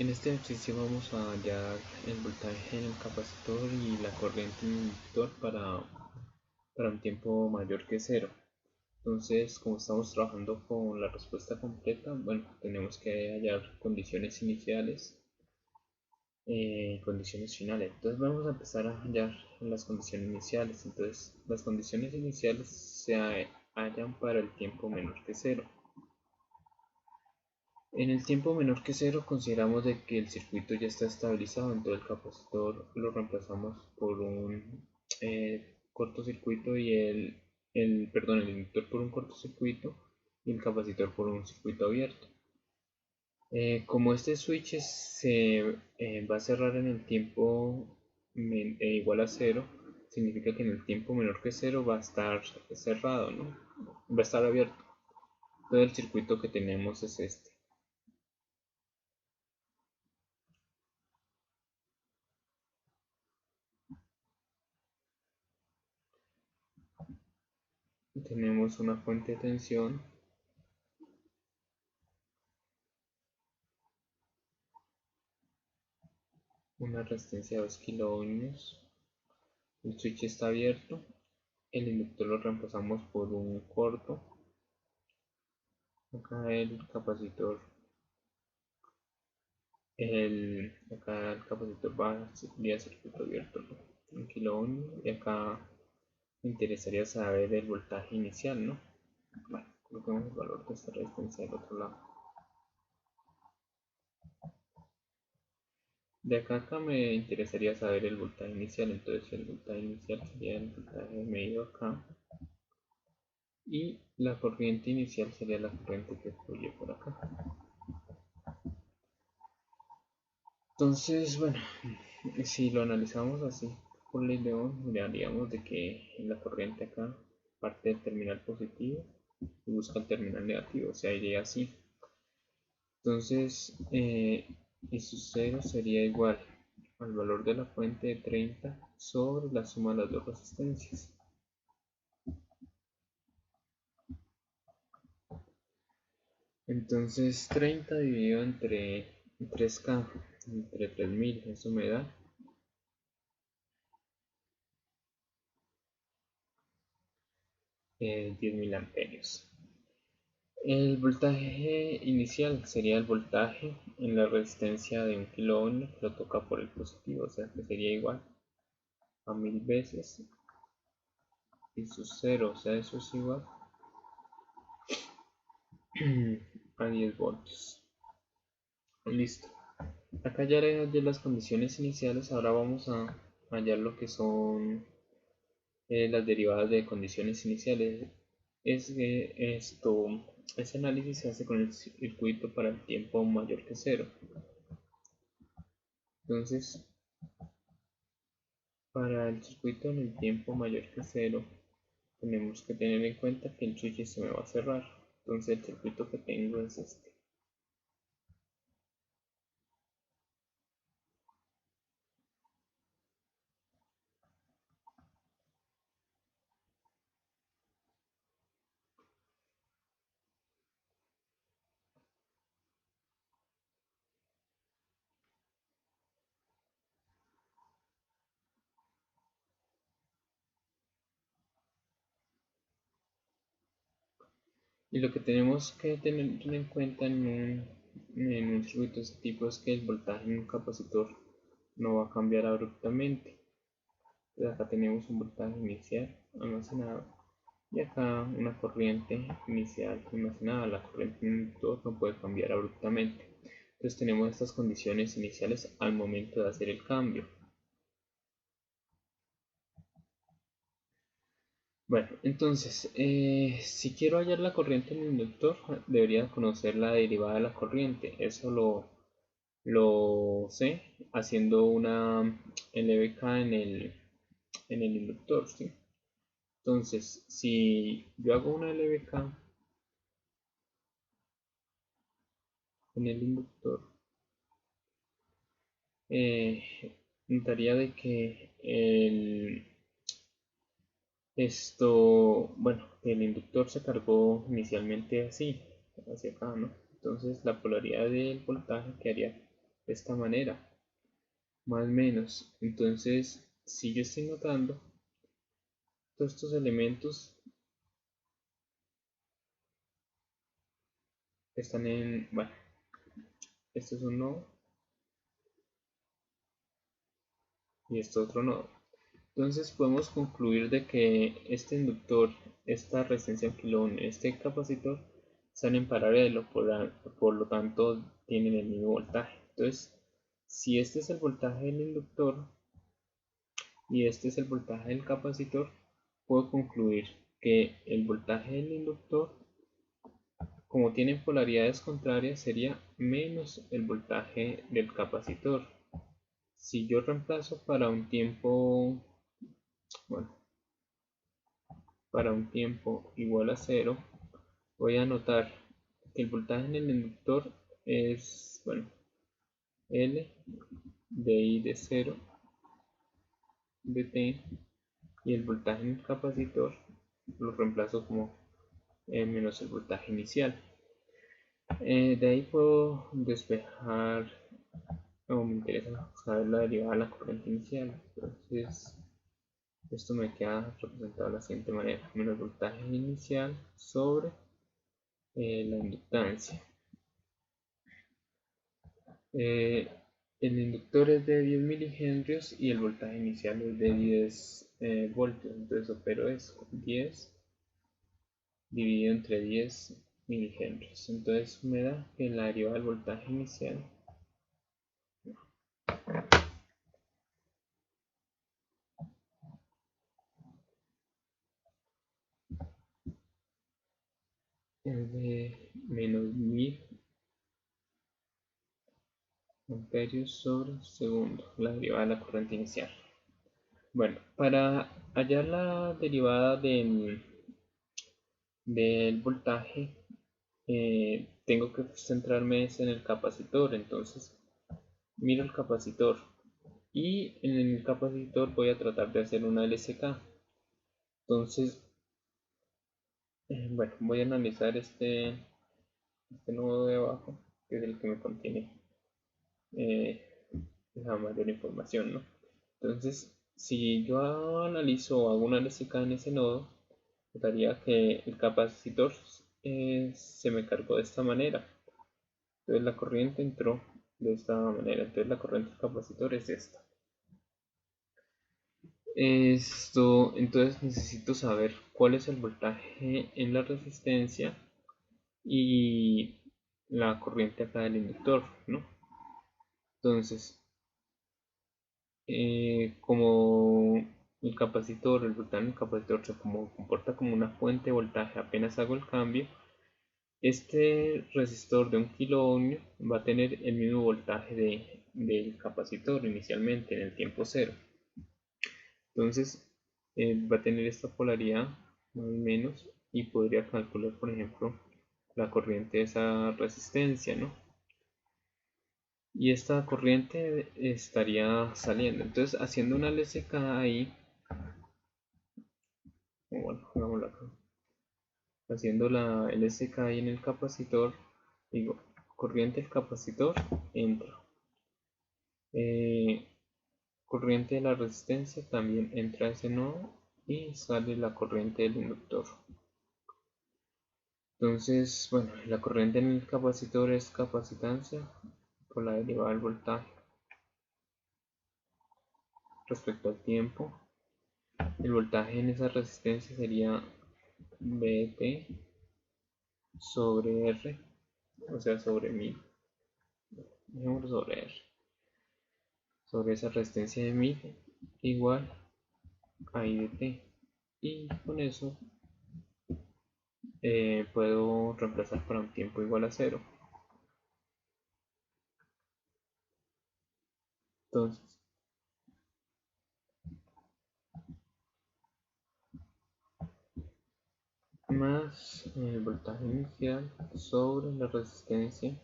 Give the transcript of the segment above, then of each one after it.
En este ejercicio vamos a hallar el voltaje en el capacitor y la corriente en el inductor para un tiempo mayor que cero. Entonces, como estamos trabajando con la respuesta completa, bueno, tenemos que hallar condiciones iniciales y condiciones finales. Entonces vamos a empezar a hallar las condiciones iniciales. Entonces, las condiciones iniciales se hallan para el tiempo menor que cero. En el tiempo menor que cero consideramos de que el circuito ya está estabilizado, entonces el capacitor lo reemplazamos por un cortocircuito y el inductor por un cortocircuito y el capacitor por un circuito abierto. Como este switch se va a cerrar en el tiempo igual a cero, significa que en el tiempo menor que cero va a estar cerrado, ¿no? Va a estar abierto. Entonces el circuito que tenemos es este. Tenemos una fuente de tensión, una resistencia de 2 kiloohmios, el switch está abierto, el inductor lo reemplazamos por un corto, acá el capacitor, acá el capacitor va a circuito abierto, ¿no? 1 kiloohmio, y acá me interesaría saber el voltaje inicial, ¿no? Bueno, coloquemos el valor de esta resistencia del otro lado. De acá me interesaría saber el voltaje inicial, entonces el voltaje inicial sería el voltaje medido acá y la corriente inicial sería la corriente que fluye por acá. Entonces, bueno, si lo analizamos así por ley de Ohm, miraríamos de que la corriente acá parte del terminal positivo y busca el terminal negativo, o sea, iría así. Entonces, y su cero sería igual al valor de la fuente de 30 sobre la suma de las dos resistencias. Entonces 30 dividido entre 3K, entre 3000, eso me da 10.000 amperios. El voltaje inicial sería el voltaje en la resistencia de 1 kiloohmio que lo toca por el positivo, o sea que sería igual a 1000 veces y su cero, o sea eso es igual a 10 voltios. Listo. Acá ya haré las condiciones iniciales, ahora vamos a hallar lo que son las derivadas de condiciones iniciales. Este análisis se hace con el circuito para el tiempo mayor que cero. Entonces, para el circuito en el tiempo mayor que cero, tenemos que tener en cuenta que el switch se me va a cerrar. Entonces, el circuito que tengo es este. Y lo que tenemos que tener en cuenta en un circuito de este tipo es que el voltaje en un capacitor no va a cambiar abruptamente. Entonces acá tenemos un voltaje inicial almacenado y acá una corriente inicial almacenada. La corriente en el inductor no puede cambiar abruptamente. Entonces tenemos estas condiciones iniciales al momento de hacer el cambio. Bueno, entonces, si quiero hallar la corriente en el inductor, debería conocer la derivada de la corriente. Eso lo sé haciendo una LBK en el inductor, ¿sí? Entonces, si yo hago una LBK en el inductor, notaría de que bueno, el inductor se cargó inicialmente así, hacia acá, ¿no? Entonces la polaridad del voltaje quedaría de esta manera, más o menos. Entonces, si yo estoy notando todos estos elementos están en, bueno, esto es un nodo y esto otro nodo. Entonces podemos concluir de que este inductor, esta resistencia en kilo ohm, este capacitor están en paralelo, por lo tanto tienen el mismo voltaje. Entonces, si este es el voltaje del inductor y este es el voltaje del capacitor, puedo concluir que el voltaje del inductor, como tienen polaridades contrarias, sería menos el voltaje del capacitor. Si yo reemplazo para un tiempo, bueno, para un tiempo igual a 0, voy a notar que el voltaje en el inductor es, bueno, L de I de 0 de T, y el voltaje en el capacitor lo reemplazo como menos el voltaje inicial. De ahí puedo despejar, o me interesa saber la derivada de la corriente inicial. Entonces, esto me queda representado de la siguiente manera: menos voltaje inicial sobre la inductancia. El inductor es de 10 milihenrios y el voltaje inicial es de 10 voltios. Entonces opero es 10 dividido entre 10 milihenrios. Entonces me da que la derivada del voltaje inicial es de menos 1000 amperios sobre segundo, la derivada de la corriente inicial. Bueno, para hallar la derivada del voltaje, tengo que centrarme en el capacitor. Entonces miro el capacitor y en el capacitor voy a tratar de hacer una LSK. Entonces, bueno, voy a analizar este nodo de abajo, que es el que me contiene eh, la mayor información, ¿no? Entonces, si yo analizo o hago una LSK en ese nodo, notaría que el capacitor se me cargó de esta manera. Entonces la corriente entró de esta manera. Entonces la corriente del capacitor es esta. Entonces necesito saber cuál es el voltaje en la resistencia y la corriente acá del inductor, ¿no? Entonces, como el capacitor, el voltaje del capacitor se comporta como una fuente de voltaje, apenas hago el cambio, este resistor de 1 kilo ohm va a tener el mismo voltaje del capacitor inicialmente en el tiempo cero. Entonces va a tener esta polaridad más o menos, y podría calcular, por ejemplo, la corriente de esa resistencia, ¿no? Y esta corriente estaría saliendo. Entonces, haciendo una LSK ahí, bueno, hagámoslo acá. Haciendo la LSK ahí en el capacitor, digo, corriente del capacitor entra. Corriente de la resistencia también entra a ese nodo y sale la corriente del inductor. Entonces, bueno, la corriente en el capacitor es capacitancia por la derivada del voltaje respecto al tiempo. El voltaje en esa resistencia sería VT sobre R, o sea, sobre 1000, dejémoslo sobre R, sobre esa resistencia de 1000 igual a I de T. Y con eso puedo reemplazar para un tiempo igual a 0. Entonces, más el voltaje inicial sobre la resistencia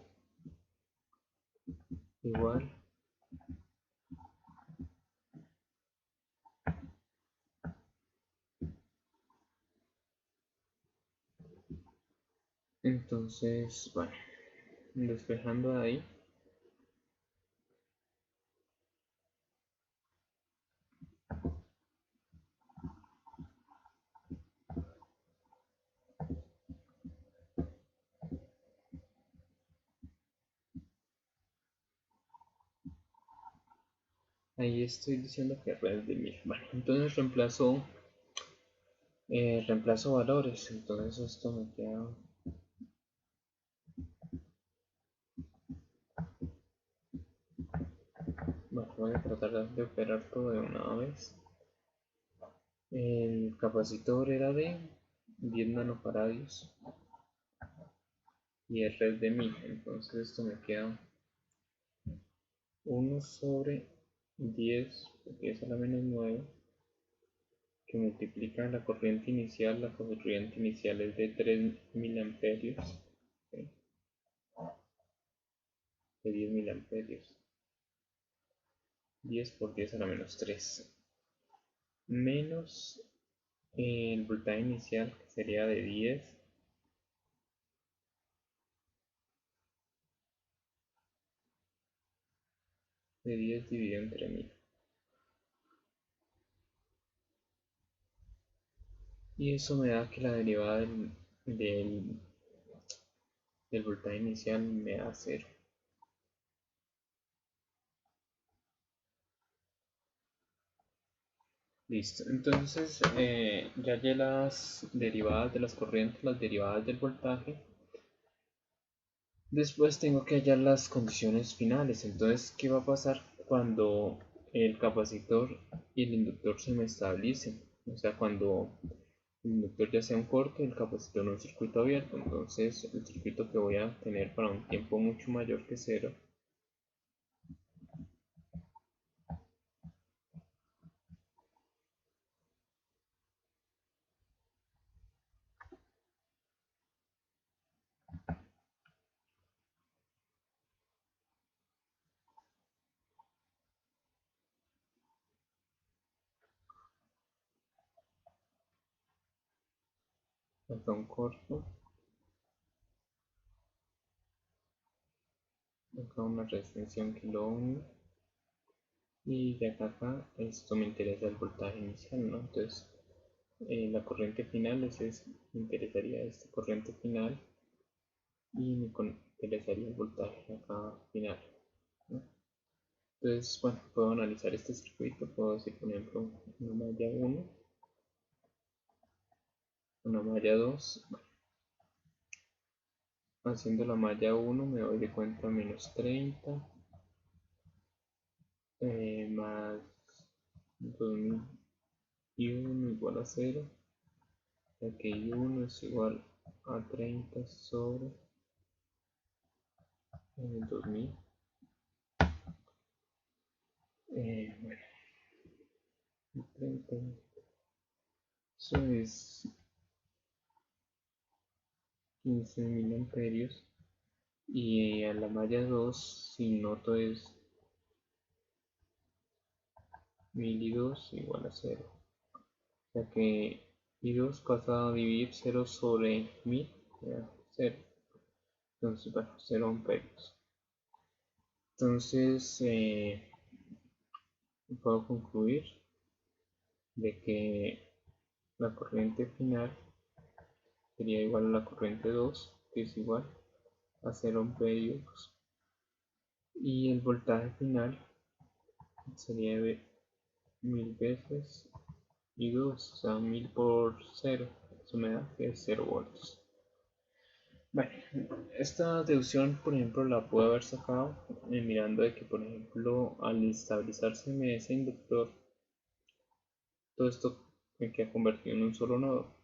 igual entonces, bueno, despejando ahí, Ahí estoy diciendo que red de 1000. Bueno, entonces reemplazo valores. Entonces esto me queda. Bueno, voy a tratar de operar todo de una vez. El capacitor era de 10 nanofaradios y el red de 1000. Entonces esto me queda 1 sobre 10, porque es a la menos 9, que multiplica la corriente inicial. La corriente inicial es de 3 miliamperios, ¿sí? De 10 miliamperios. 10 por 10 a la menos 3. Menos el voltaje inicial, que sería de 10. De 10 dividido entre 1000. Y eso me da que la derivada del voltaje inicial me da 0. Listo, entonces ya hallé las derivadas de las corrientes, las derivadas del voltaje. Después tengo que hallar las condiciones finales. Entonces, ¿qué va a pasar cuando el capacitor y el inductor se me estabilicen? O sea, cuando el inductor ya sea un corto y el capacitor en un circuito abierto. Entonces, el circuito que voy a tener para un tiempo mucho mayor que 0. Hasta un corto, acá una resistencia 1 kilo ohm, y de acá esto me interesa el voltaje inicial, ¿no? Entonces la corriente final me interesaría esta corriente final, y me interesaría el voltaje acá final, ¿no? Entonces, bueno, puedo analizar este circuito. Puedo decir, por ejemplo, una malla 1, una malla 2. Haciendo la malla 1 me doy de cuenta menos 30 más 2001 igual a 0, ya que I1 es igual a 30 sobre 2000. Bueno, 30, eso es 15 miliamperios, y a la malla 2, si noto, es 1000 y 2 igual a 0, ya que I2 pasa a dividir 0 sobre 1000, 0. Entonces, bueno, 0 amperios. Entonces, puedo concluir de que la corriente final sería igual a la corriente 2, que es igual a 0 amperios, y el voltaje final sería de 1000 veces y 2, o sea, 1000 por 0, eso me da que es 0 voltios. Bueno, esta deducción, por ejemplo, la puedo haber sacado mirando de que, por ejemplo, al estabilizarse ese inductor, todo esto me queda convertido en un solo nodo.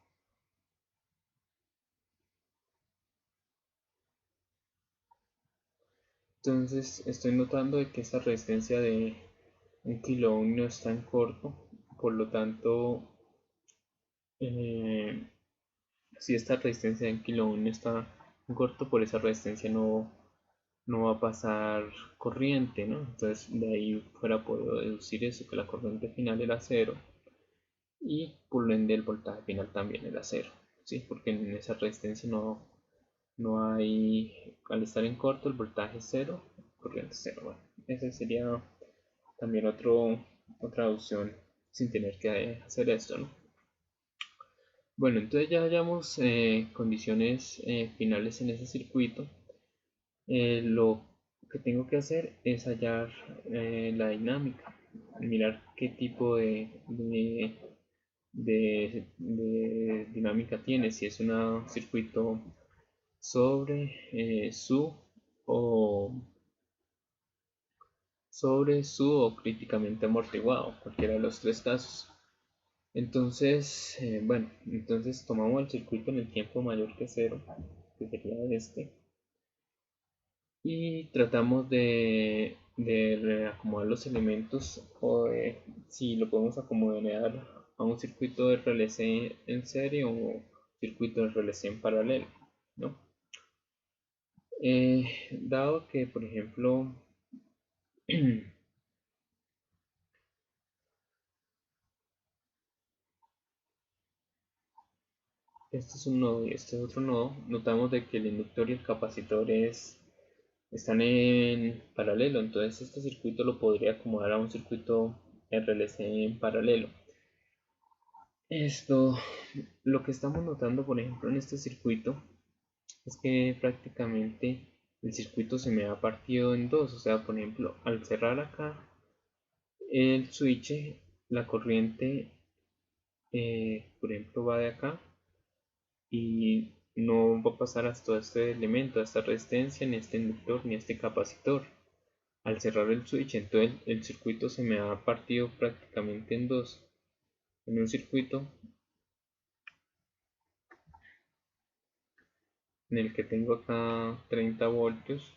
Entonces estoy notando de que esta resistencia de 1 kilo ohm no está en corto. Por lo tanto, si esta resistencia de 1 kilo ohm está en corto, por esa resistencia no va a pasar corriente, ¿no? Entonces de ahí fuera puedo deducir eso, que la corriente final era 0, y por lo ende el voltaje final también era 0, ¿sí? Porque en esa resistencia no hay, al estar en corto, el voltaje es 0, corriente 0. Bueno, ese sería también otra opción sin tener que hacer esto, ¿no? Bueno, entonces ya hallamos condiciones finales en ese circuito. Lo que tengo que hacer es hallar la dinámica. mirar qué tipo de dinámica tiene, si es un circuito su o sobre su o críticamente amortiguado, cualquiera de los tres casos. Entonces, bueno, entonces tomamos el circuito en el tiempo mayor que cero, que sería este, y tratamos de reacomodar los elementos o si lo podemos acomodar a un circuito de RLC en serie o circuito de RLC en paralelo, ¿no? Dado que, por ejemplo, este es un nodo y este es otro nodo, notamos de que el inductor y el capacitor están en paralelo, entonces este circuito lo podría acomodar a un circuito RLC en paralelo. Lo que estamos notando, por ejemplo, en este circuito es que prácticamente el circuito se me ha partido en dos, o sea, por ejemplo, al cerrar acá el switch, la corriente, por ejemplo, va de acá y no va a pasar hasta este elemento, a esta resistencia, ni este inductor, ni este capacitor. Al cerrar el switch, entonces el circuito se me ha partido prácticamente en dos. En un circuito en el que tengo acá 30 voltios,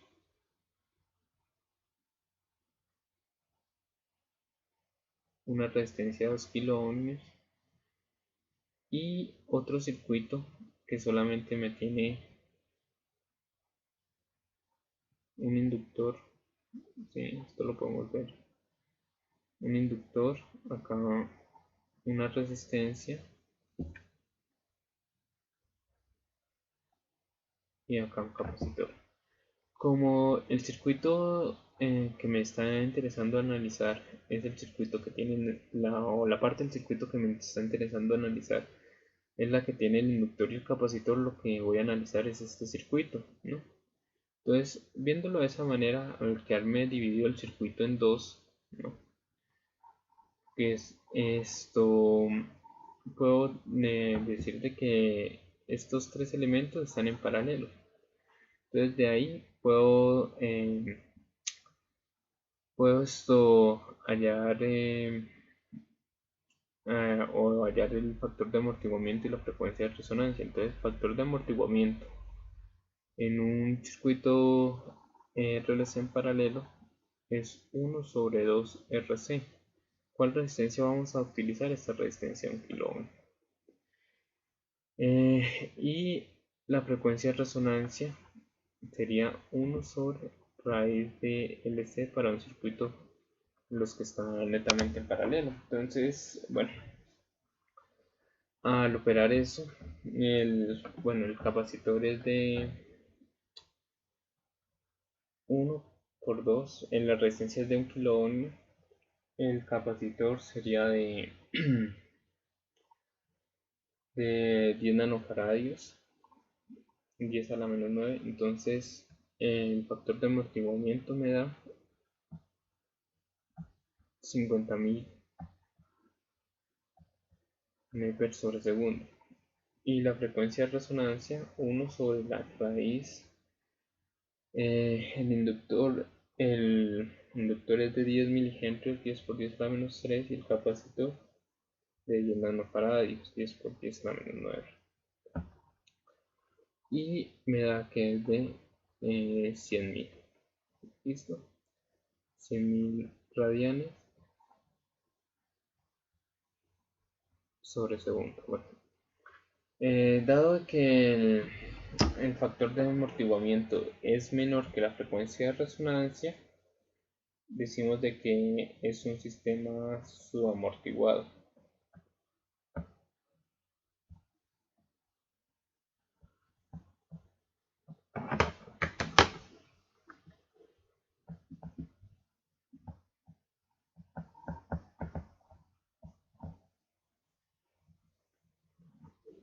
una resistencia de 2 kilo ohmios y otro circuito que solamente me tiene un inductor. Sí, esto lo podemos ver, un inductor, acá una resistencia y acá un capacitor. Como el circuito que me está interesando analizar es el circuito que tiene o la parte del circuito que me está interesando analizar es la que tiene el inductor y el capacitor, lo que voy a analizar es este circuito, ¿no? Entonces, viéndolo de esa manera, al quedarme dividido el circuito en dos, ¿no? Que es esto, puedo decir de que estos tres elementos están en paralelo. Entonces de ahí puedo hallar o hallar el factor de amortiguamiento y la frecuencia de resonancia. Entonces, factor de amortiguamiento en un circuito RLC en paralelo es 1 sobre 2 RC. ¿Cuál resistencia vamos a utilizar? Esta resistencia 1 kilo ohm. Y la frecuencia de resonancia sería 1 sobre raíz de LC para un circuito los que están netamente en paralelo. Entonces, bueno, al operar eso, el capacitor es de 1 por 2, en la resistencia es de 1 kilo ohm, el capacitor sería de 10 nanofaradios, 10 a la menos 9, entonces el factor de amortiguamiento me da 50.000 Mph sobre segundo. Y la frecuencia de resonancia 1 sobre la raíz. El inductor es de 10 milihenrios, 10 por 10 a la menos 3, y el capacitor de 10 nanofaradios, 10 por 10 a la menos 9. Y me da que es de 100.000. ¿Listo? 100.000 radianes sobre segundo. Bueno, dado que el factor de amortiguamiento es menor que la frecuencia de resonancia, decimos de que es un sistema subamortiguado.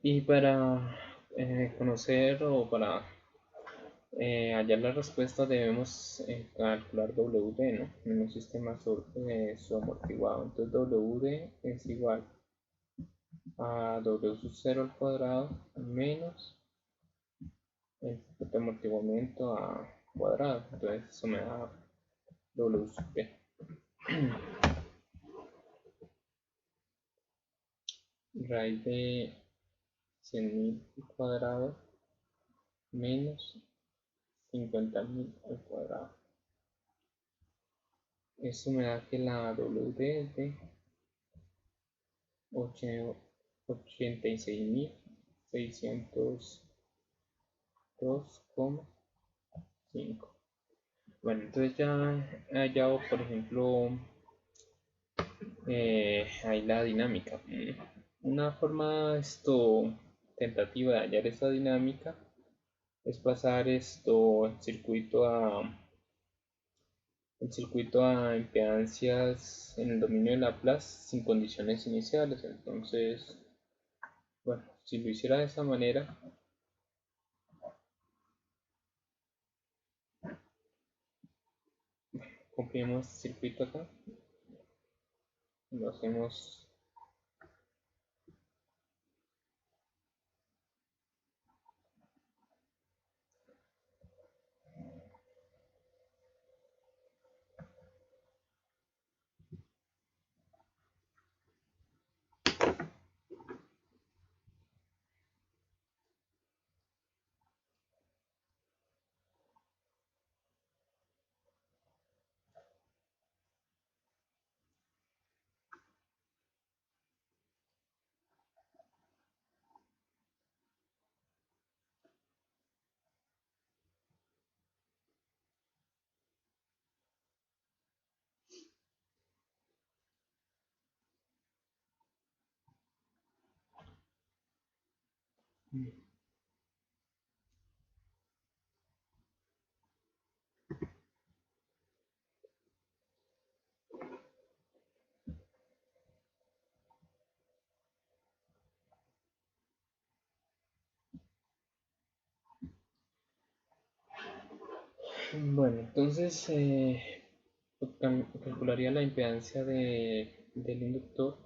Y para conocer o para hallar la respuesta debemos calcular WD, ¿no? En un sistema amortiguado. Entonces WD es igual a W sub 0 al cuadrado menos el amortiguamiento a cuadrado. Entonces eso me da W sub P. Raíz de 100.000 al cuadrado menos 50.000 al cuadrado. Eso me da que la WD es de 86.602,5. Bueno, entonces ya he hallado, por ejemplo, ahí la dinámica. Una forma tentativa de hallar esta dinámica es pasar el circuito a impedancias en el dominio de Laplace sin condiciones iniciales. Entonces, bueno, si lo hiciera de esa manera, comprimimos el circuito acá, lo hacemos. Bueno, entonces calcularía la impedancia del inductor.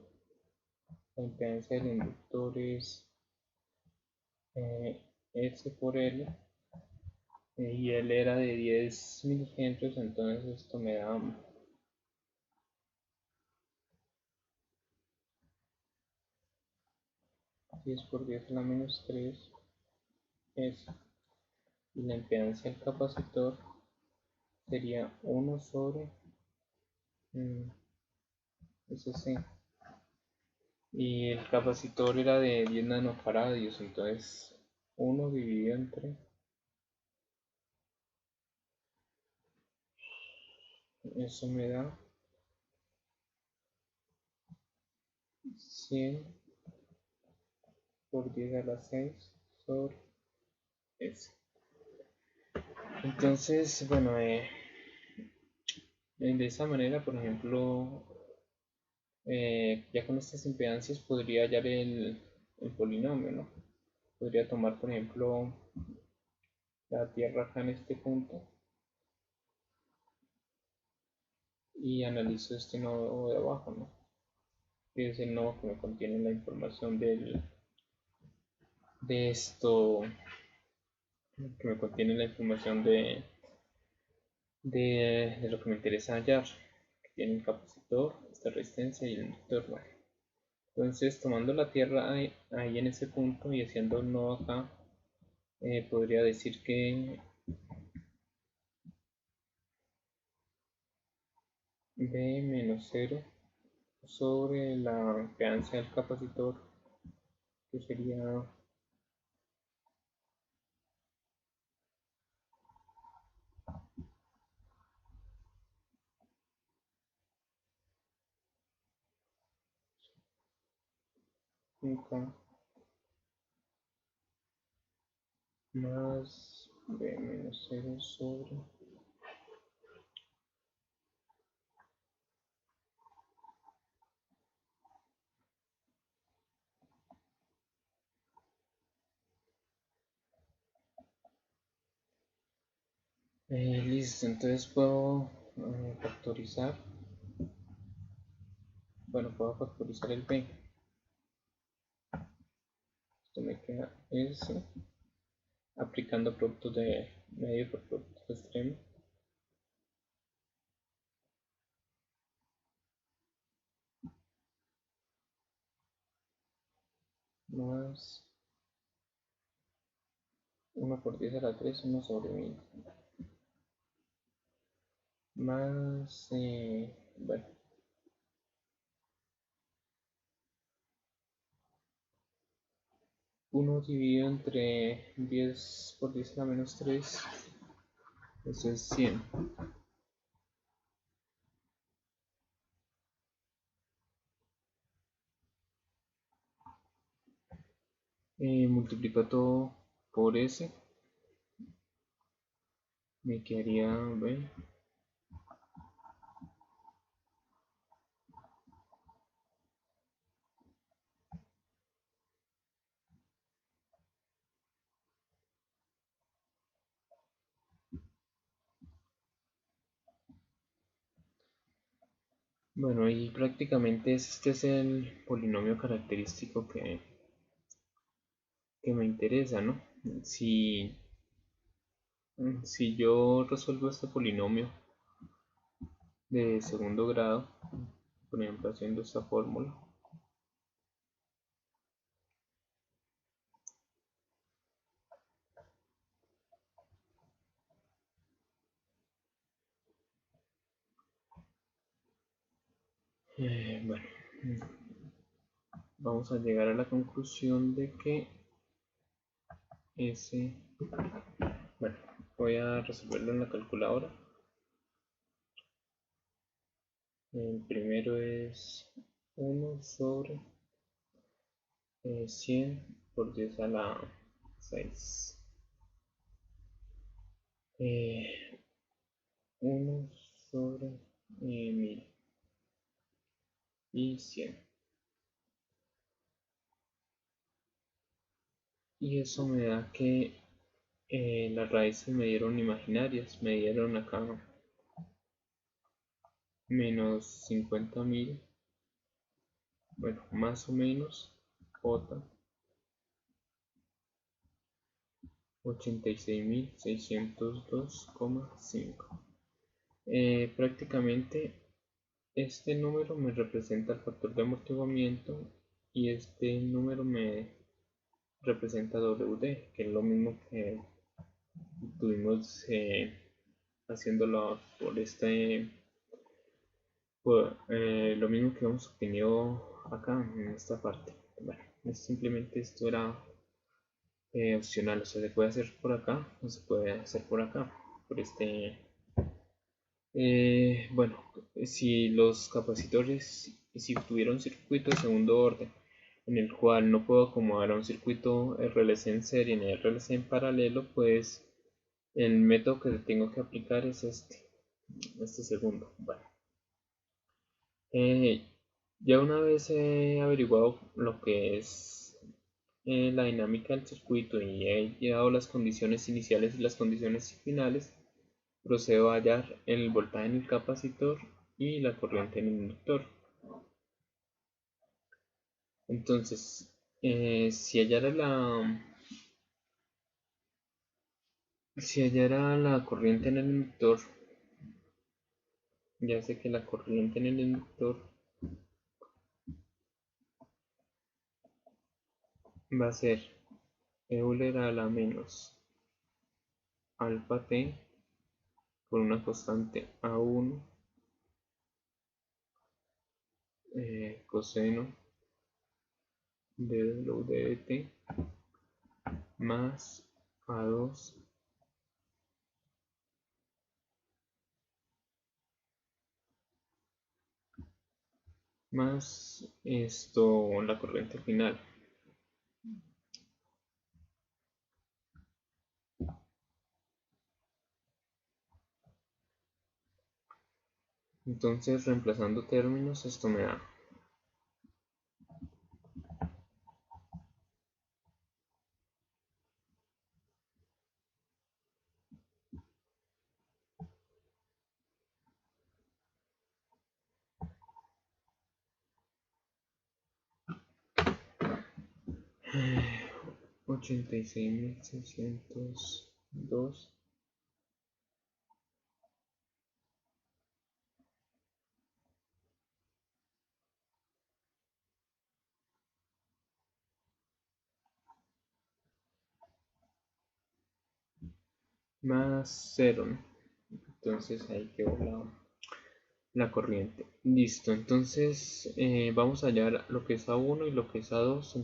La impedancia del inductor es S por L, y L era de 10 milihenrios, entonces esto me da 10 por 10 a la menos 3 S. Y la impedancia del capacitor sería 1 sobre SC. Y el capacitor era de 10 nanofaradios, entonces 1 dividido entre eso me da 100 por 10 a la 6 sobre S. Entonces, bueno, de esa manera, por ejemplo, ya con estas impedancias podría hallar el polinomio, ¿no? Podría tomar, por ejemplo, la Tierra acá en este punto y analizo este nodo de abajo, ¿no? Que es el nodo que me contiene la información de esto, que me contiene la información de lo que me interesa hallar, que tiene el capacitor, esta resistencia y el inductor. Bueno, entonces, tomando la Tierra ahí en ese punto y haciendo el nodo acá, podría decir que B menos 0 sobre la impedancia del capacitor, que sería más B menos 0 sobre Listo, entonces puedo factorizar. Bueno, puedo factorizar el b. Esto me queda eso. Aplicando productos de medio por productos de extremo. Más 1 por 10 a la 3, 1 sobre 1000. Más, bueno, 1 dividido entre 10 por 10 a la menos 3, eso es 100. Multiplico todo por s, me quedaría, bueno, bueno, y prácticamente este es el polinomio característico que me interesa, ¿no? Si yo resuelvo este polinomio de segundo grado, por ejemplo haciendo esta fórmula, bueno, vamos a llegar a la conclusión de que ese, bueno, voy a resolverlo en la calculadora. El primero es 1 sobre 100 por 10 a la 6. 1 sobre 1000 y 100. Y eso me da que las raíces me dieron imaginarias, me dieron acá menos 50.000, bueno, más o menos j 86.602,5. Prácticamente este número me representa el factor de amortiguamiento y este número me representa WD, que es lo mismo que tuvimos haciéndolo por lo mismo que hemos obtenido acá en esta parte. Bueno, simplemente esto era opcional, o sea, se puede hacer por acá o se puede hacer por acá, por bueno, si los capacitores, si tuviera un circuito de segundo orden en el cual no puedo acomodar a un circuito RLC en serie ni RLC en paralelo, pues el método que tengo que aplicar es este segundo. Bueno, ya una vez he averiguado lo que es la dinámica del circuito y he llegado a las condiciones iniciales y las condiciones finales, procedo a hallar el voltaje en el capacitor y la corriente en el inductor. Entonces, si hallara la corriente en el inductor, ya sé que la corriente en el inductor va a ser Euler a la menos alfa t por una constante A1 coseno de W de t más A2 más la corriente final. Entonces, reemplazando términos, esto me da 86.602 más 0. Entonces ahí quedó la corriente. Listo, entonces vamos a hallar lo que es A1 y lo que es A2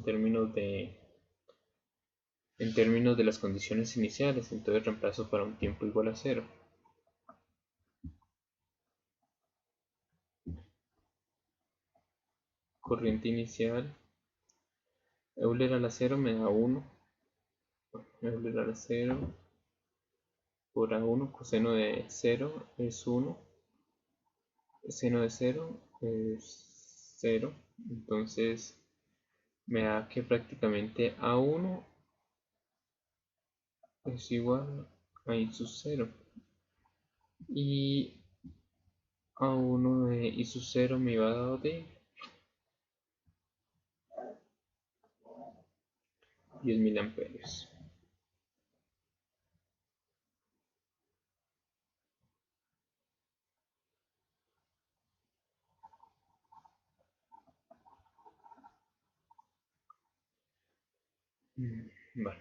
en términos de las condiciones iniciales. Entonces reemplazo para un tiempo igual a 0. Corriente inicial, Euler a la 0 me da 1. Euler a la 0 por A1, coseno de 0 es 1. Seno de 0 es 0. Entonces me da que prácticamente A1 es igual a I sub 0. Y A1 de I sub 0 me va a dar de 10.000 amperios. Bueno,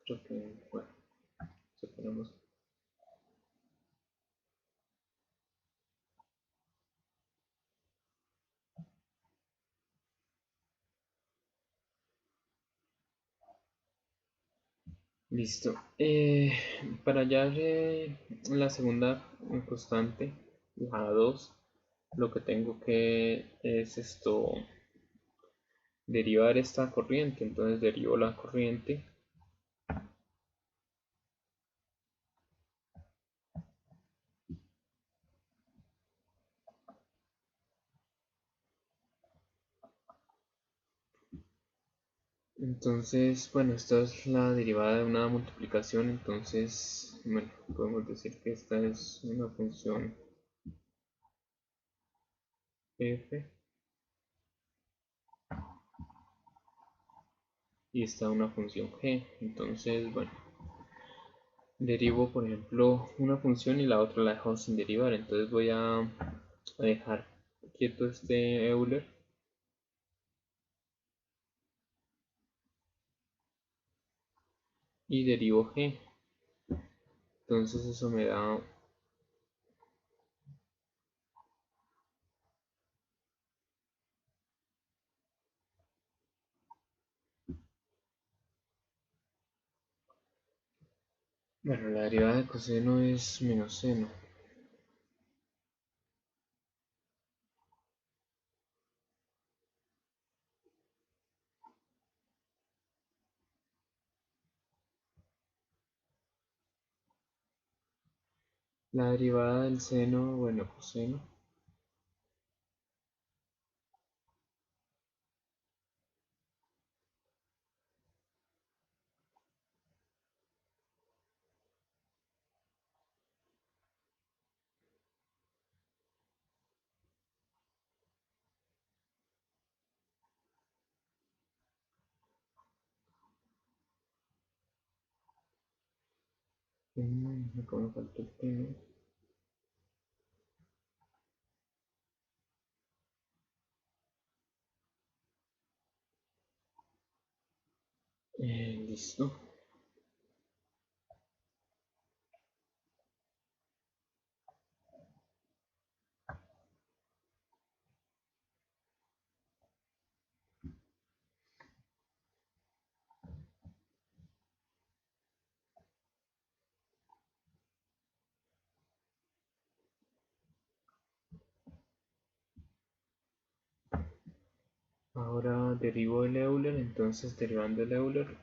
creo que, bueno, separamos. Listo. Para hallar la segunda constante, la 2, lo que tengo que es derivar esta corriente. Entonces derivo la corriente. Entonces, bueno, esta es la derivada de una multiplicación. Entonces, bueno, podemos decir que esta es una función f y esta una función g. Entonces, bueno, derivo, por ejemplo, una función y la otra la dejo sin derivar. Entonces voy a dejar quieto este Euler y derivo g. Entonces eso me da, bueno, la derivada de coseno es menos seno. La derivada del seno, bueno, coseno. Acá me falta el tema. Listo. Ahora derivo el Euler, entonces derivando el Euler,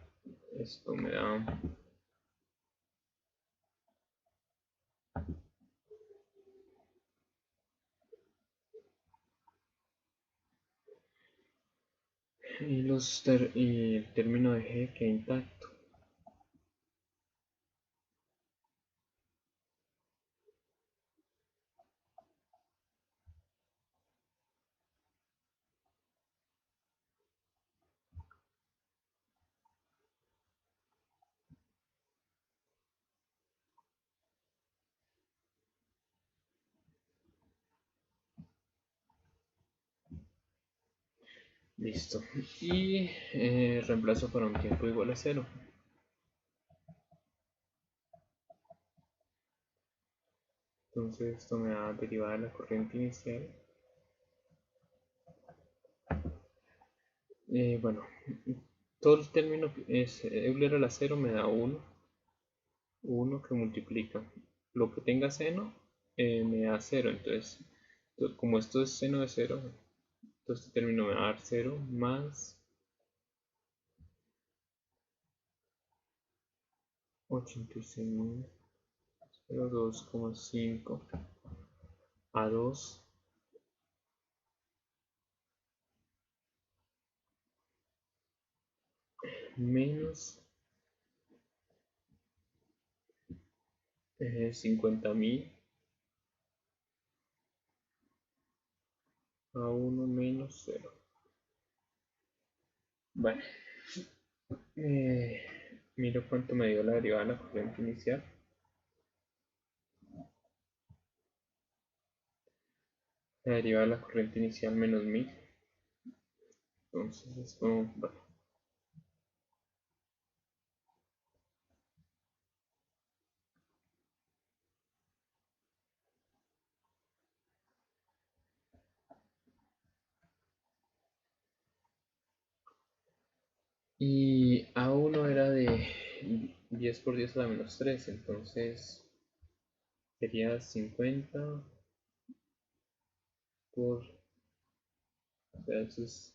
esto me da y el término de G queda intacto. Listo. Y reemplazo para un tiempo igual a 0. Entonces esto me va a derivar de la corriente inicial. Bueno, todo el término es Euler a la 0 me da 1 que multiplica. Lo que tenga seno me da 0. Entonces, como esto es seno de 0, entonces este término me va a dar 0 más 86.02,5 a 2 menos 50.000 a 1 menos 0. Bueno, miro cuánto me dio la derivada de la corriente inicial. La derivada de la corriente inicial menos 1000. Entonces esto, bueno. Y A1 era de 10 por 10 a la menos 3, entonces sería 50 por, o sea, eso es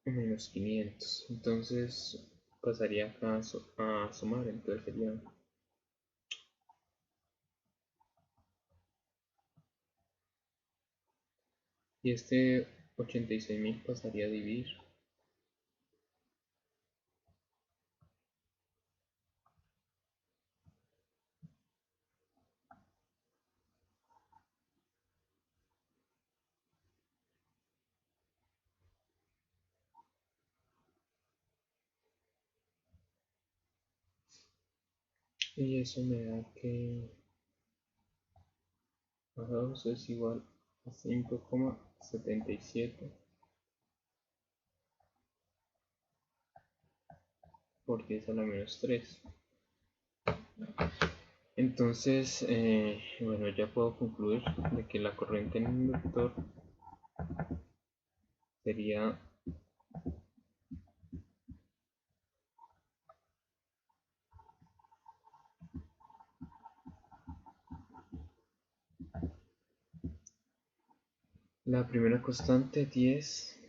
menos 500. Entonces pasaría acá a sumar, entonces sería, y este 86.000 pasaría a dividir. Y eso me da que A2 es igual a 5,77 por 10 a la menos 3. Entonces, bueno, ya puedo concluir de que la corriente en el inductor sería la primera constante 10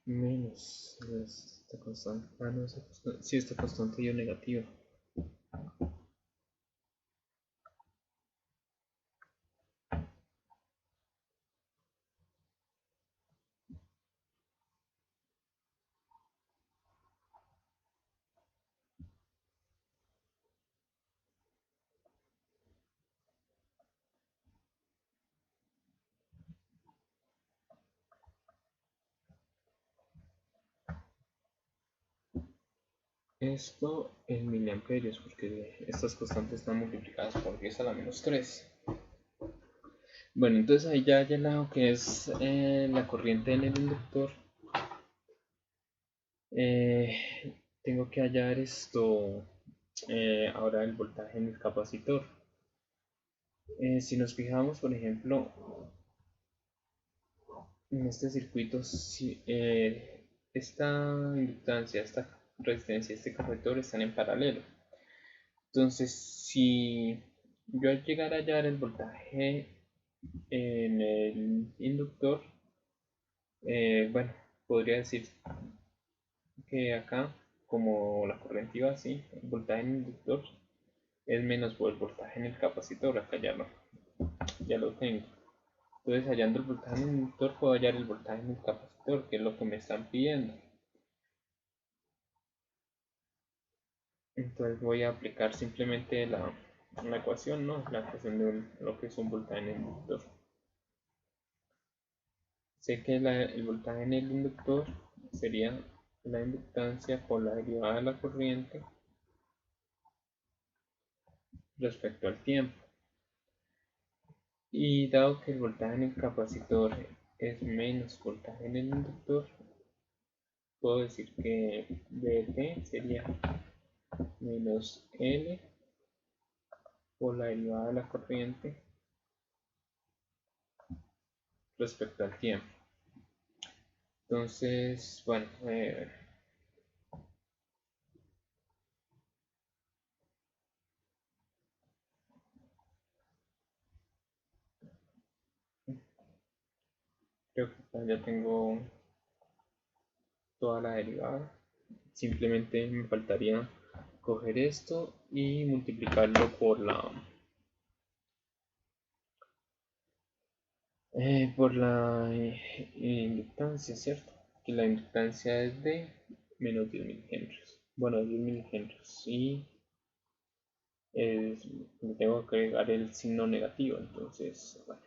menos esta constante. Ah, no, esta constante, sí, esta constante dio negativa. Esto en miliamperios, porque estas constantes están multiplicadas por 10 a la menos 3. Bueno, entonces ahí ya he lo que es la corriente en el inductor. Tengo que hallar esto, ahora el voltaje en el capacitor. Si nos fijamos, por ejemplo, en este circuito, si, esta inductancia, esta resistencia y este capacitor están en paralelo. Entonces, si yo al llegar a hallar el voltaje En el inductor, bueno, podría decir que acá, como la corriente iba así, el voltaje en el inductor es menos por el voltaje en el capacitor. Acá ya lo tengo. Entonces, hallando el voltaje en el inductor, puedo hallar el voltaje en el capacitor, que es lo que me están pidiendo. Entonces voy a aplicar simplemente la ecuación, ¿no? La ecuación de lo que es un voltaje en el inductor. Sé que el voltaje en el inductor sería la inductancia por la derivada de la corriente respecto al tiempo. Y dado que el voltaje en el capacitor es menos voltaje en el inductor, puedo decir que dt sería menos L por la derivada de la corriente respecto al tiempo. Entonces, bueno, creo que ya tengo toda la derivada. Simplemente me faltaría coger esto y multiplicarlo por la inductancia, ¿cierto? Que la inductancia es de menos 10 milihenrios. Bueno, 10 milihenrios. Y le tengo que agregar el signo negativo. Entonces, bueno.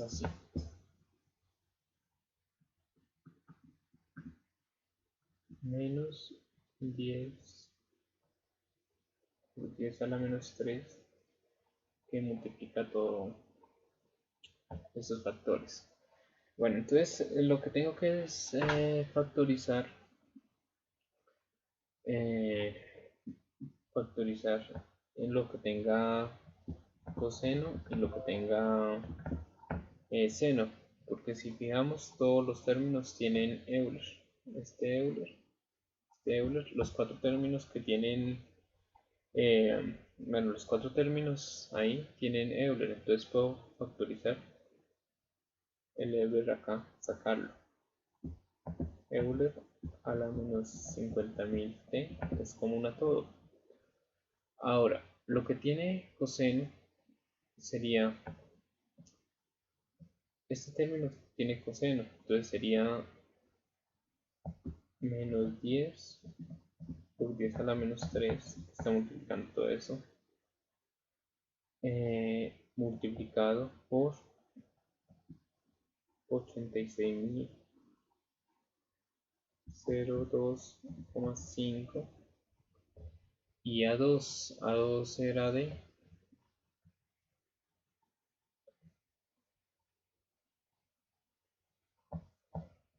Así. Menos 10 por 10 a la menos 3 que multiplica todos estos factores. Bueno, entonces lo que tengo que es factorizar eh, en lo que tenga coseno y lo que tenga seno, porque si fijamos todos los términos tienen Euler. Este Euler, este Euler, los cuatro términos que tienen, bueno, los cuatro términos ahí tienen Euler, entonces puedo factorizar el Euler acá, sacarlo. Euler a la menos 50.000 t es común a todo. Ahora, lo que tiene coseno sería, este término tiene coseno, entonces sería menos 10 por 10 a la menos 3, está multiplicando todo eso, multiplicado por 86.002,5 y A2 era de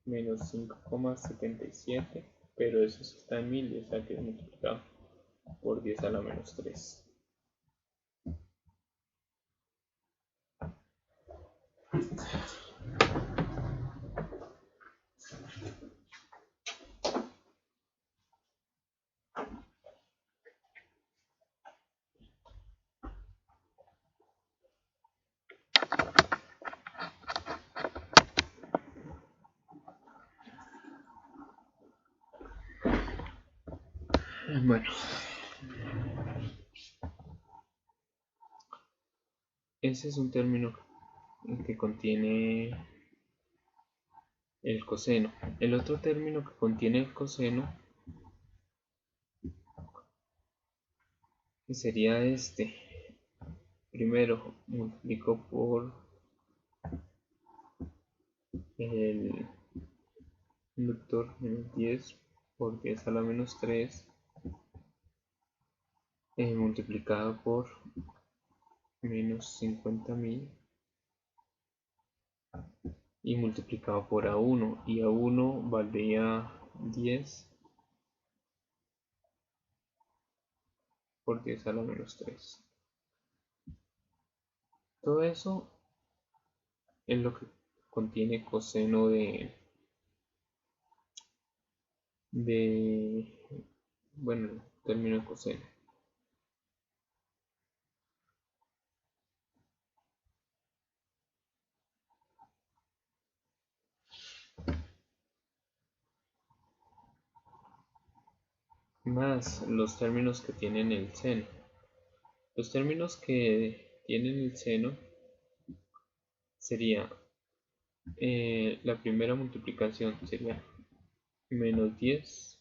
menos 5,77, pero eso está en 1000, o sea que es multiplicado por 10 a la menos 3. Bueno, ese es un término que contiene el coseno. El otro término que contiene el coseno y sería este. Primero multiplico por el inductor menos 10 por 10 a la menos 3 multiplicado por menos 50.000 y multiplicado por A1, y A1 valdría 10 por 10 a la menos 3. Todo eso es lo que contiene coseno de bueno, término de coseno. Más los términos que tienen el seno. Los términos que tienen el seno sería la primera multiplicación sería menos 10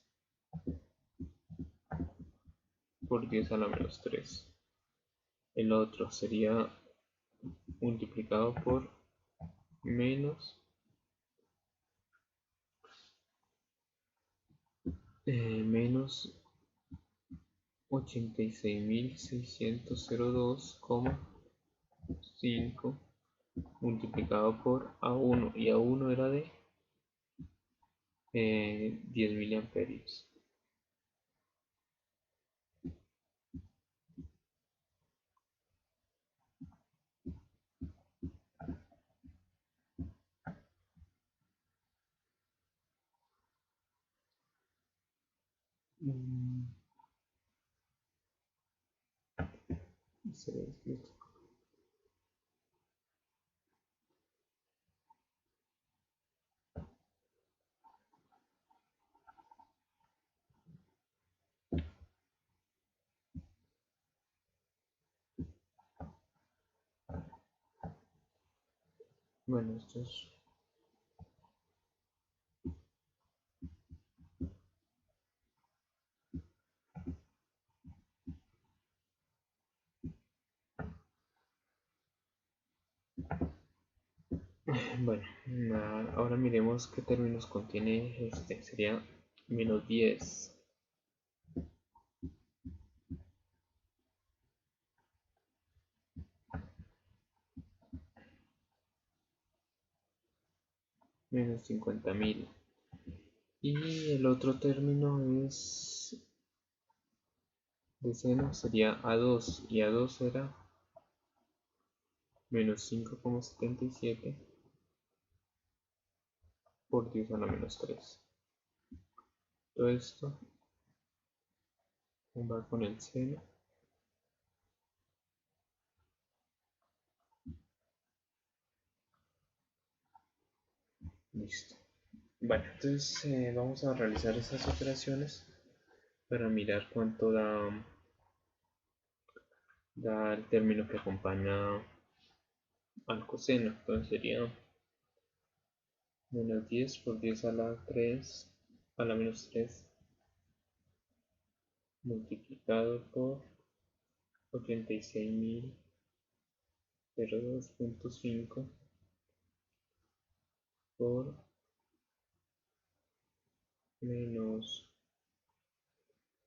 por 10 a la menos 3. El otro sería multiplicado por menos 86.602,5 multiplicado por A1, y A1 era de 10 miliamperios. Bueno, esto es bueno, ahora miremos qué términos contiene este. Sería menos 10 menos 50.000, y el otro término es de seno, sería A2, y A2 era menos 5,77 por 10 a la menos 3. Todo esto va con el seno. Listo. Bueno, entonces vamos a realizar esas operaciones para mirar cuánto da el término que acompaña al coseno. Entonces sería menos 10 por 10 a la 3 a la menos 3 multiplicado por 86.002,5 por menos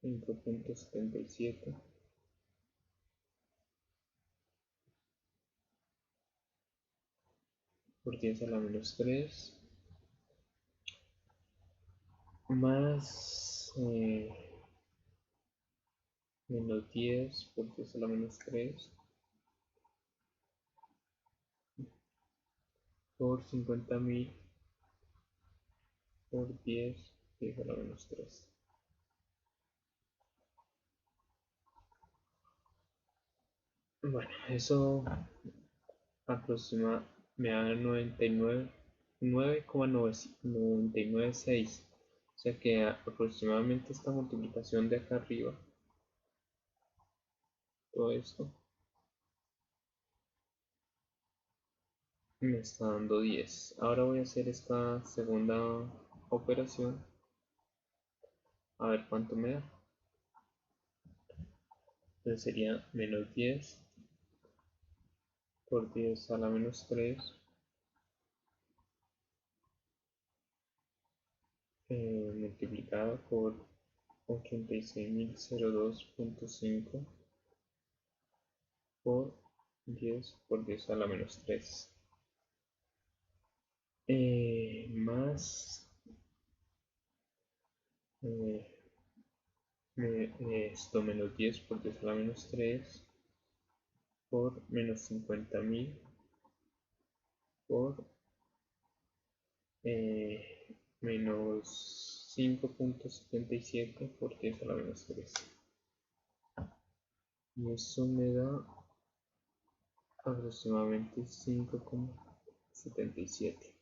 5,77 por 10 a la menos 3 más menos 10 por 10 a la menos 3 por 50.000 por 10 a la menos 3. Bueno, eso me da 9,996. O sea que aproximadamente esta multiplicación de acá arriba, todo esto, me está dando 10. Ahora voy a hacer esta segunda operación, a ver cuánto me da. Entonces sería menos 10 por 10 a la menos 3 multiplicado por 86.002.5 por 10 por 10 a la menos 3 más esto menos 10 por 10 a la menos 3 por menos 50.000 por menos 5.77 por 10 a la menos 3. Y eso me da aproximadamente 5.77.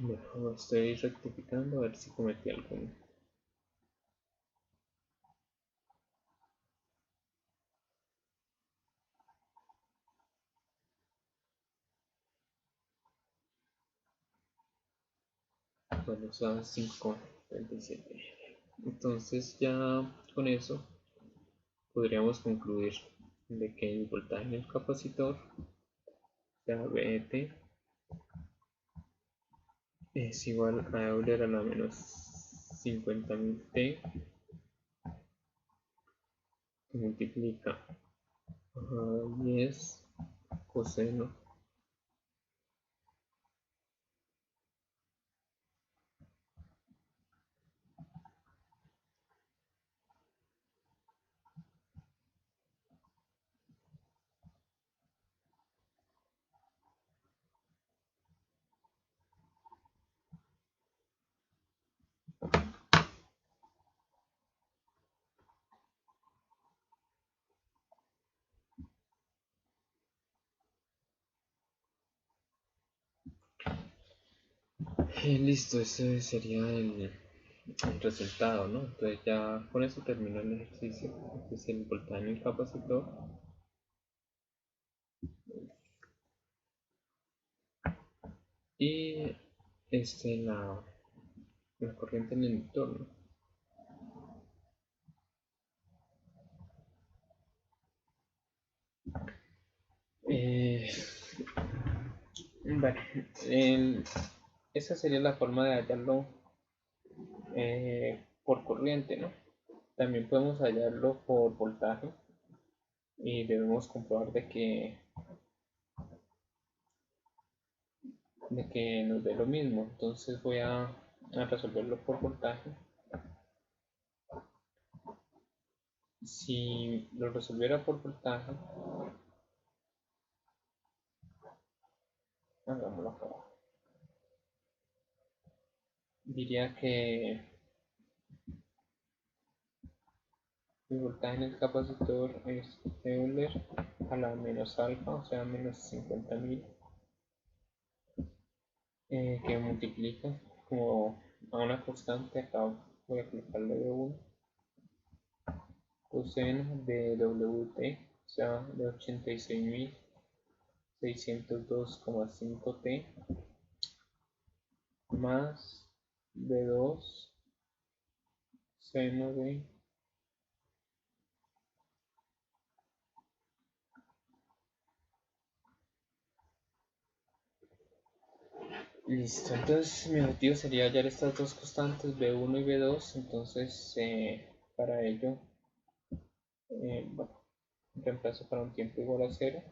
Bueno, estoy rectificando a ver si cometí alguno. Bueno, o sea, 5.77. Entonces ya con eso podríamos concluir de que el voltaje del capacitor, sea VT, es igual a Euler a la menos 50.000 T, que multiplica a 10 coseno listo, ese sería el resultado, ¿no? Entonces ya con eso termino el ejercicio. Este es el voltaje del capacitor y la corriente en el entorno. Bueno, esa sería la forma de hallarlo por corriente, ¿no? También podemos hallarlo por voltaje y debemos comprobar de que nos dé lo mismo. Entonces voy a resolverlo por voltaje. Si lo resolviera por voltaje, hagámoslo acá. Diría que el voltaje en el capacitor es Euler a la menos alfa, o sea, menos 50.000, que multiplica como a una constante. Acá voy a colocarle V1 coseno de WT, o sea, de 86.602,5 T, más B2 seno de. Listo, entonces mi objetivo sería hallar estas dos constantes B1 y B2. Entonces para ello bueno, reemplazo para un tiempo igual a 0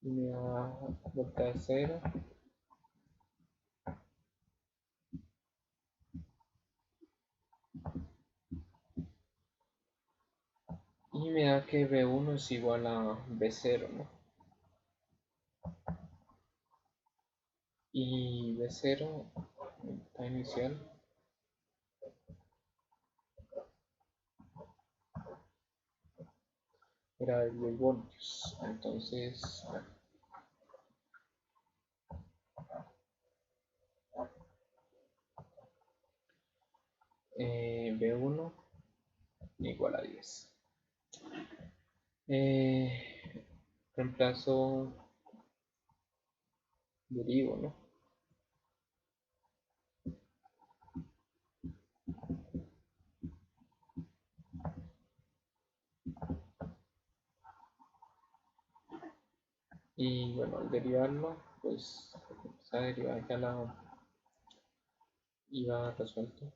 y me da vuelta de 0 y me da que B1 es igual a B0, ¿no? Y B0, la inicial, era de 10 voltios. Entonces, bueno, B1 igual a 10. Reemplazo, derivo, ¿no? Y bueno, al derivarlo, pues esa derivada ya la iba resuelto.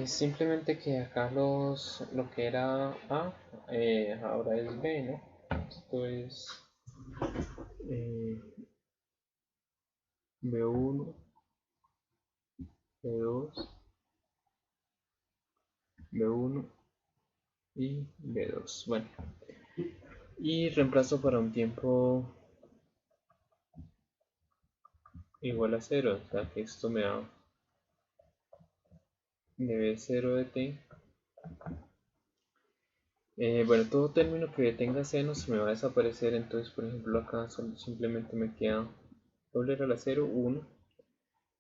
Simplemente que acá lo que era A, ahora es B, ¿no? Esto es B1, B2, B1 y B2. Bueno, y reemplazo para un tiempo igual a 0, o sea que esto me da db0 de t. Bueno, todo término que tenga seno se me va a desaparecer, entonces por ejemplo acá simplemente me queda Euler a la 0, 1.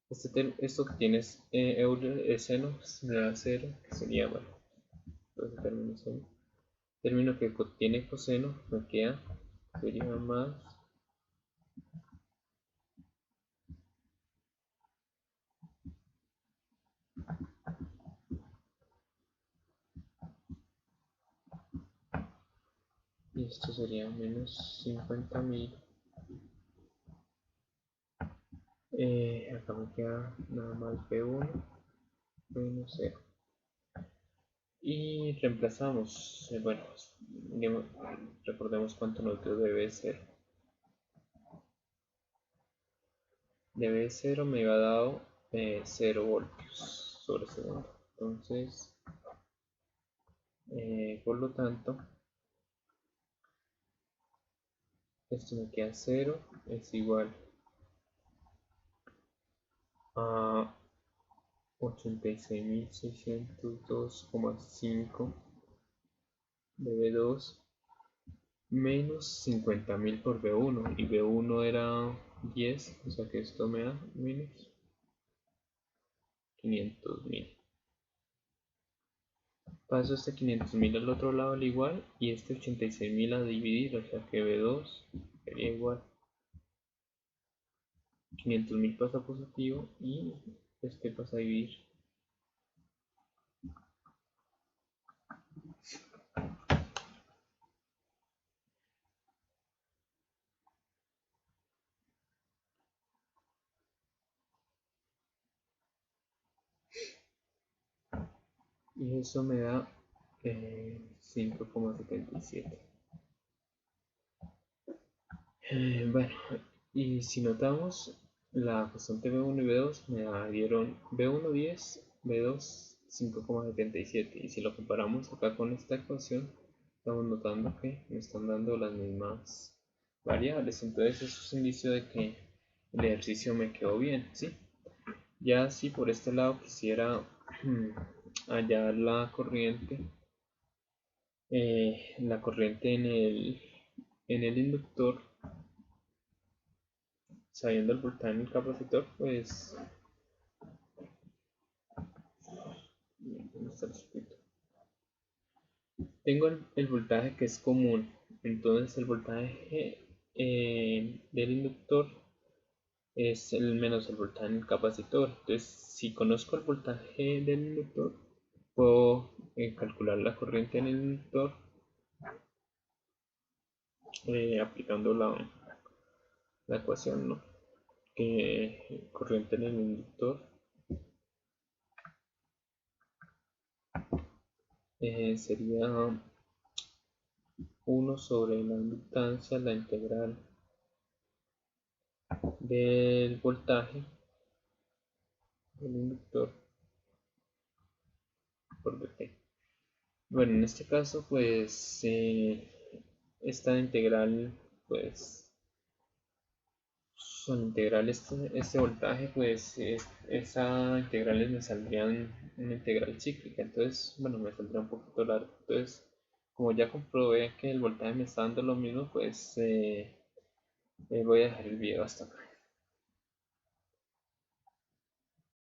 Esto que tienes Euler seno me da 0, que sería, bueno, entonces término seno. Término que tiene coseno me queda, sería más y esto sería menos 50.000. Acá me queda nada más B1 menos 0. Y reemplazamos, bueno, recordemos cuánto nos dio db0. db0 me iba dado 0 voltios sobre segundo. Entonces, por lo tanto, esto me queda 0, es igual a 86.602,5 db2 menos 50.000 por B1 y B1 era 10, o sea que esto me da menos 500.000. Paso este 500.000 al otro lado al igual y este 86.000 a dividir, o sea que B2 sería igual. 500.000 pasa positivo y este pasa a dividir. Y eso me da 5,77. Bueno, y si notamos, la constante B1 y B2 me dieron B1 10, B2 5,77. Y si lo comparamos acá con esta ecuación, estamos notando que me están dando las mismas variables. Entonces eso es un indicio de que el ejercicio me quedó bien, ¿sí? Ya si por este lado quisiera hallar la corriente en el inductor, sabiendo el voltaje en el capacitor, pues tengo el voltaje que es común, entonces el voltaje del inductor es el menos el voltaje en el capacitor. Entonces, si conozco el voltaje del inductor, puedo calcular la corriente en el inductor aplicando la ecuación, ¿no? Que corriente en el inductor sería 1 sobre la inductancia, la integral del voltaje del inductor por Vp. Bueno, en este caso, pues esta integral, pues al integral este voltaje, pues esa integral me saldría una integral cíclica. Entonces, bueno, me saldría un poquito largo. Entonces, como ya comprobé que el voltaje me está dando lo mismo, pues voy a dejar el video hasta acá.